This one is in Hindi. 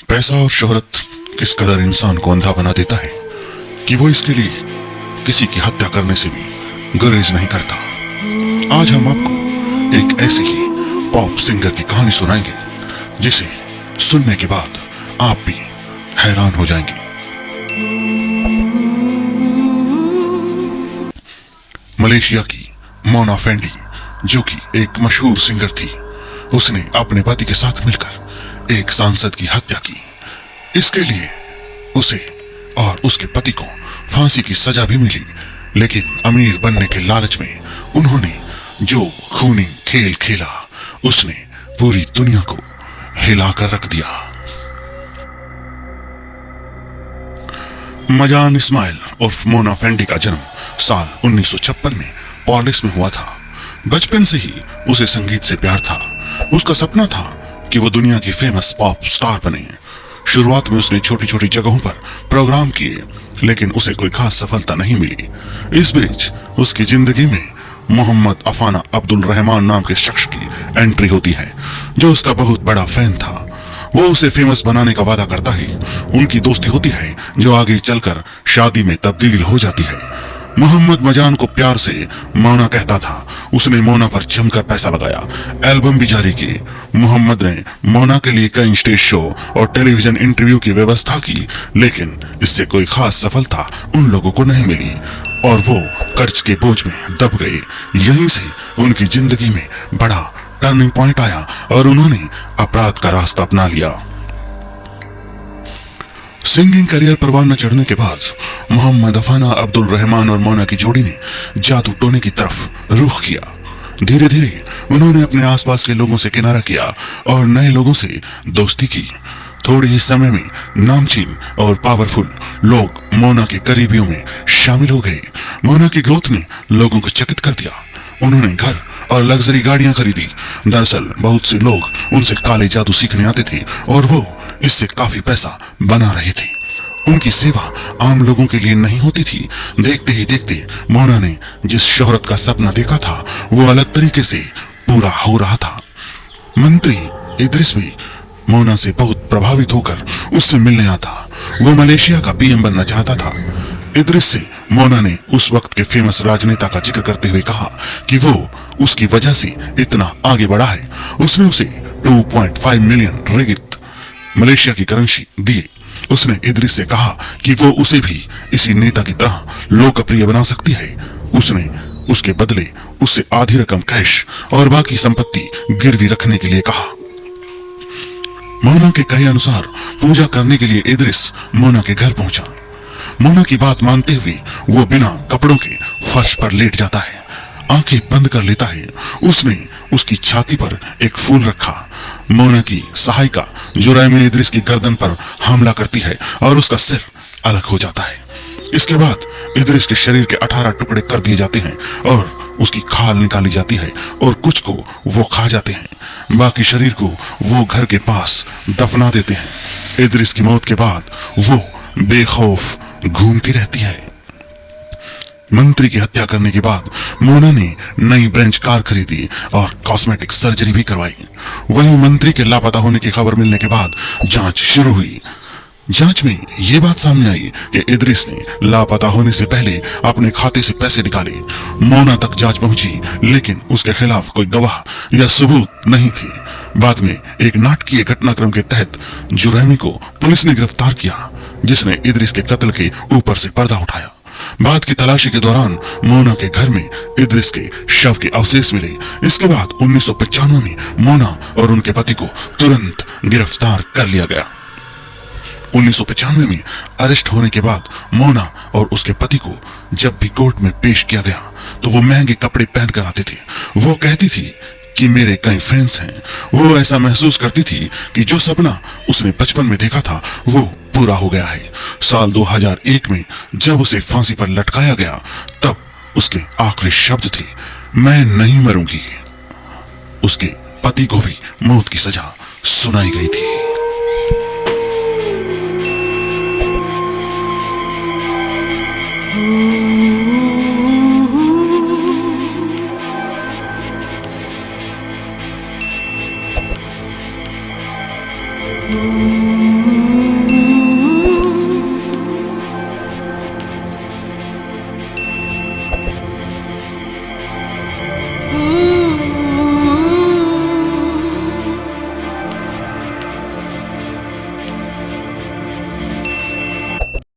पैसा और शोहरत किस कदर इंसान को अंधा बना देता है कि वो इसके लिए किसी की हत्या करने से भी गुरेज नहीं करता। आज हम आपको एक ऐसी ही पॉप सिंगर की कहानी सुनाएंगे जिसे सुनने के बाद आप भी हैरान हो जाएंगे। मलेशिया की मोना फैंडी, जो कि एक मशहूर सिंगर थी, उसने अपने पति के साथ मिलकर एक सांसद की हत्या की। इसके लिए उसे और उसके पति को फांसी की सजा भी मिली, लेकिन अमीर बनने के लालच में उन्होंने जो खूनी खेल खेला उसने पूरी दुनिया को हिलाकर रख दिया। मजान इस्माइल उर्फ मोना फैंडी का जन्म साल 1956 में पॉलिस में हुआ था। बचपन से ही उसे संगीत से प्यार था। उसका सपना था कि वो दुनिया की फेमस पॉप स्टार बने। शुरुआत में उसने छोटी छोटी जगहों पर प्रोग्राम किए, लेकिन उसे कोई खास सफलता नहीं मिली। इस बीच उसकी जिंदगी में मोहम्मद अफाना अब्दुल रहमान नाम के शख्स की एंट्री होती है, जो उसका बहुत बड़ा फैन था। वो उसे फेमस बनाने का वादा करता है। उनकी दोस्ती होती है जो आगे चलकर शादी में तब्दील हो जाती है। मोहम्मद मजान को प्यार से मोना कहता था। उसने मोना पर जमकर पैसा लगाया, एल्बम भी जारी की। मोहम्मद ने मोना के लिए कई स्टेज शो और टेलीविजन इंटरव्यू की व्यवस्था की, लेकिन इससे कोई खास सफलता उन लोगों को नहीं मिली और वो कर्ज के बोझ में दब गए। यहीं से उनकी जिंदगी में बड़ा टर्निंग पॉइंट आया और उन्होंने अपराध का रास्ता अपना लिया। सिंगिंग करियर पर न चढ़ने के बाद मोहम्मद अफाना अब्दुल रहमान और मोना की जोड़ी ने जादू टोने की तरफ रुख किया। धीरे धीरे उन्होंने अपने आसपास के लोगों से किनारा किया और नए लोगों से दोस्ती की। थोड़े ही समय में नामचीन और पावरफुल लोग मोना के करीबियों में शामिल हो गए। मोना की ग्रोथ ने लोगों को चकित कर दिया। उन्होंने घर और लग्जरी गाड़ियां खरीदी। दरअसल बहुत से लोग उनसे काले जादू सीखने आते थे और वो इससे काफी पैसा बना रहे थे। उनकी सेवा आम लोगों के लिए नहीं होती थी। देखते ही देखते मोना ने जिस शोहरत का सपना देखा था वो अलग तरीके से पूरा हो रहा था। मंत्री इद्रिस भी मोना से बहुत प्रभावित होकर उससे मिलने आता। वो मलेशिया का पीएम बनना चाहता था। इद्रिस से मोना ने उस वक्त के फेमस राजनेता का जिक्र करते हुए कहा कि वो उसकी वजह से इतना आगे बढ़ा है। उसने उसे 2.5 मिलियन रिगित मलेशिया की करेंसी दिए। उसने इद्रिस से कहा कि वो उसे भी इसी नेता की तरह लोकप्रिय बना सकती है। उसने उसके बदले उससे आधी रकम कैश और बाकी संपत्ति गिरवी रखने के लिए कहा। मोना के कहे अनुसार पूजा करने के लिए इद्रिस मोना के घर पहुंचा। मोना की बात मानते हुए वो बिना कपड़ों के फर्श पर लेट जाता है, आंखें बंद कर लेता है। उसने उसकी छाती पर एक फूल रखा। मोना की सहायिका जुरैमिन इद्रिस की गर्दन पर हमला करती है और उसका सिर अलग हो जाता है। इसके बाद इद्रिस के शरीर के 18 टुकड़े कर दिए जाते हैं और उसकी खाल निकाली जाती है और कुछ को वो खा जाते हैं। बाकी शरीर को वो घर के पास दफना देते हैं। इद्रिस की मौत के बाद वो बेखौफ घूमती रहती है। मंत्री की हत्या करने के बाद मोना ने नई ब्रेंच कार खरीदी और कॉस्मेटिक सर्जरी भी करवाई। वहीं मंत्री के लापता होने की खबर मिलने के बाद जांच शुरू हुई। जांच में यह बात सामने आई कि इद्रिस ने लापता होने से पहले अपने खाते से पैसे निकाले। मोना तक जांच पहुंची, लेकिन उसके खिलाफ कोई गवाह या सबूत नहीं थे। बाद में एक नाटकीय घटनाक्रम के तहत जुरैमी को पुलिस ने गिरफ्तार किया, जिसने इद्रिस के कत्ल के ऊपर से पर्दा उठाया। बाद की तलाशी के दौरान मोना के घर में इद्रिस के शव के अवशेष मिले। इसके बाद 1995 में मोना और उनके पति को तुरंत गिरफ्तार कर लिया गया। 1995 में अरेस्ट होने के बाद मोना और उसके पति को जब भी कोर्ट में पेश किया गया तो वो महंगे कपड़े पहनकर आते थे। वो कहती थी कि मेरे कई फैंस हैं। वो ऐसा महसूस करती थी कि जो सपना उसने बचपन में देखा था वो पूरा हो गया है। साल 2001 में जब उसे फांसी पर लटकाया गया तब उसके आखिरी शब्द थे, मैं नहीं मरूंगी। उसके पति को भी मौत की सजा सुनाई गई थी। Ooh. Mm.